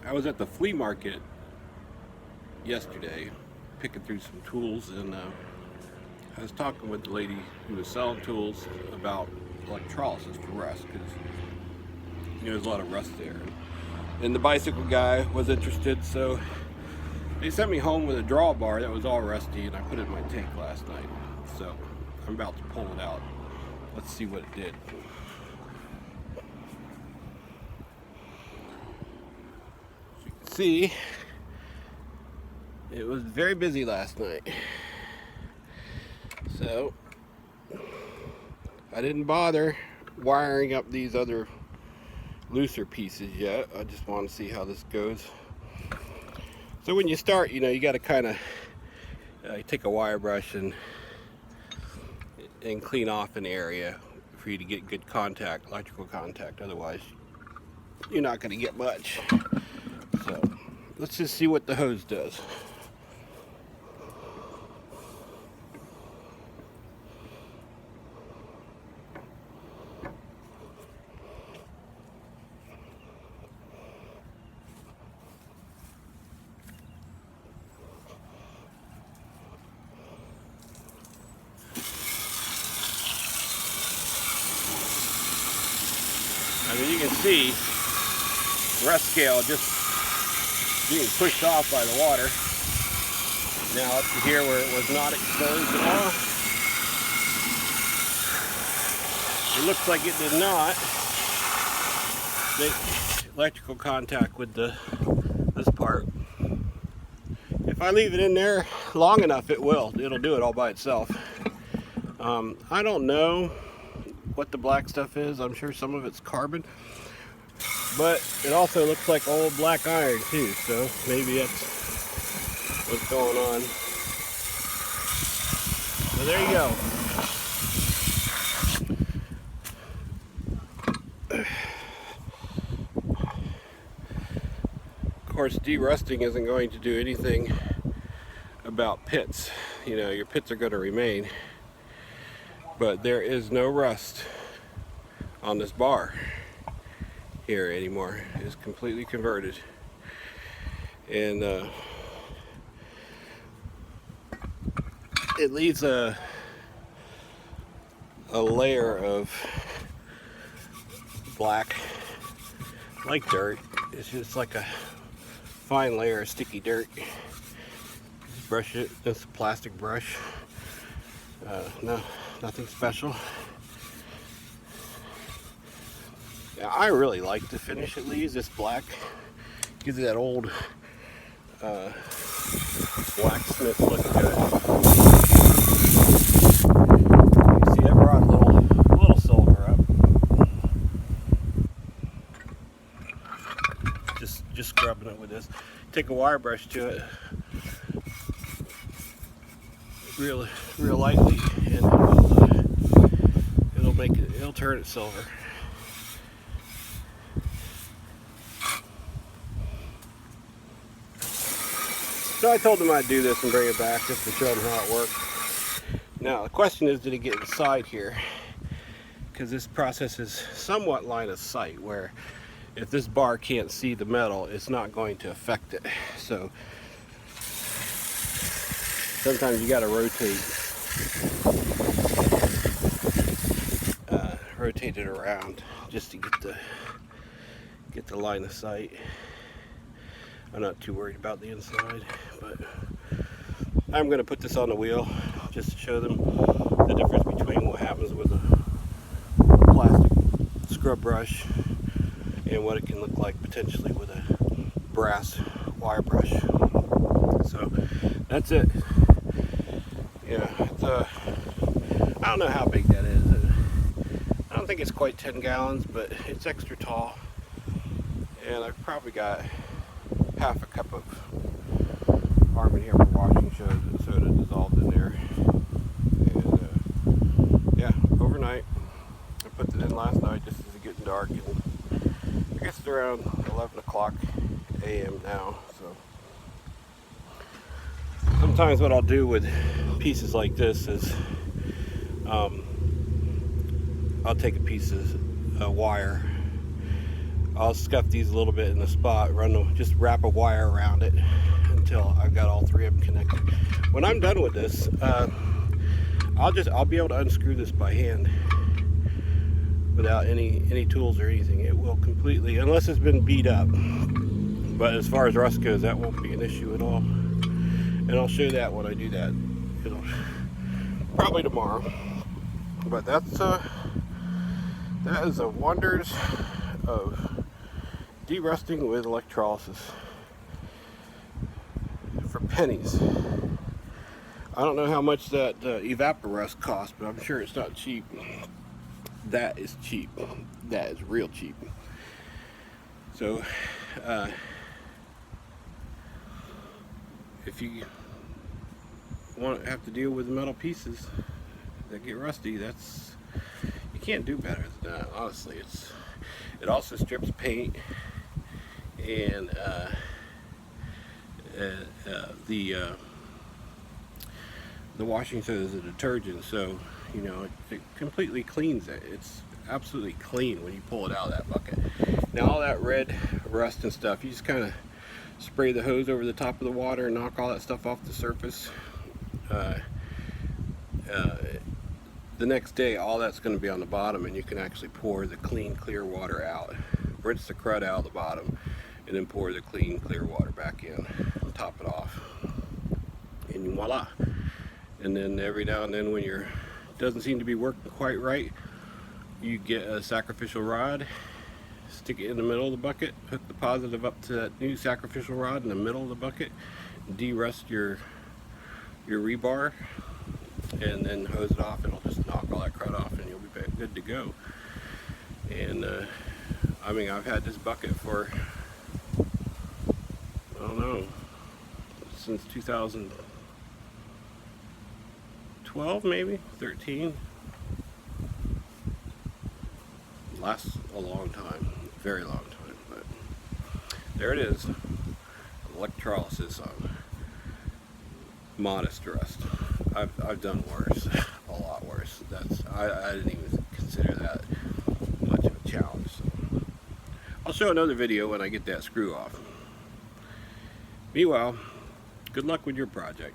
I was at the flea market yesterday picking through some tools, and I was talking with the lady who was selling tools about electrolysis for rust, because there's a lot of rust there. And the bicycle guy was interested, so they sent me home with a drawbar that was all rusty, and I put it in my tank last night. So I'm about to pull it out. Let's see what it did. As you can see, it was very busy last night. So I didn't bother wiring up these other looser pieces yet. I just want to see how this goes. So when you start, you got to kind of take a wire brush and clean off an area for you to get good contact, electrical contact. Otherwise, you're not going to get much. So let's just see what the hose does. I mean, you can see the rust scale just being pushed off by the water. Now up to here where it was not exposed at all. It looks like it did not make electrical contact with this part. If I leave it in there long enough, it'll do it all by itself. I don't know what the black stuff is. I'm sure some of it's carbon, but it also looks like old black iron too, so maybe that's what's going on. So there you go. Of course, derusting isn't going to do anything about pits. Your pits are going to remain, but there is no rust on this bar here anymore. It is completely converted, and it leaves a layer of black, like dirt. It's just like a fine layer of sticky dirt. Just brush it. It's a plastic brush. No, nothing special. Yeah, I really like the finish it leaves. This black gives it that old blacksmith look to it. You see, I brought a little silver up. Just scrubbing it with this. Take a wire brush to it, real lightly, and it'll turn it silver. So I told them I'd do this and bring it back just to show them how it works. Now the question is, did it get inside here? Because this process is somewhat line of sight, where if this bar can't see the metal, it's not going to affect it. So sometimes you got to rotate it around just to get the line of sight. I'm not too worried about the inside, but I'm going to put this on the wheel just to show them the difference between what happens with a plastic scrub brush and what it can look like potentially with a brass wire brush. So that's it. Yeah, I don't know how big that is. I don't think it's quite 10 gallons, but it's extra tall, and I've probably got half a cup of Arm & Hammer washing soda dissolved in there. And yeah, overnight. I put it in last night just as it's getting dark, and I guess it's around 11 o'clock a.m. now. So sometimes what I'll do with pieces like this is I'll take a piece of wire I'll scuff these a little bit in the spot, just wrap a wire around it until I've got all three of them connected. When I'm done with this, I'll be able to unscrew this by hand without any tools or anything. It will completely, unless it's been beat up. But as far as rust goes, that won't be an issue at all. And I'll show that when I do that. It'll probably tomorrow. But that is the wonders of derusting with electrolysis for pennies. I don't know how much that evaporust costs, but I'm sure it's not cheap. That is cheap. That is real cheap. So if you want to have to deal with metal pieces that get rusty, you can't do better than that. Honestly, it also strips paint, and the washing soda is a detergent, so you know it completely cleans it. It's absolutely clean when you pull it out of that bucket. Now all that red rust and stuff, you just kind of spray the hose over the top of the water and knock all that stuff off the surface. The next day all that's going to be on the bottom, and you can actually pour the clean clear water out. Rinse the crud out of the bottom and then pour the clean clear water back in, top it off, and voila. And then every now and then when it doesn't seem to be working quite right, you get a sacrificial rod, stick it in the middle of the bucket, hook the positive up to that new sacrificial rod in the middle of the bucket, derust your rebar, and then hose it off. It'll just knock all that crud off and you'll be good to go. And I mean, I've had this bucket for, I don't know, since 2012, maybe 13. Lasts a long time, very long time. But there it is, electrolysis on modest rust. I've done worse, a lot worse. I didn't even consider that much of a challenge. So I'll show another video when I get that screw off. Meanwhile, good luck with your project.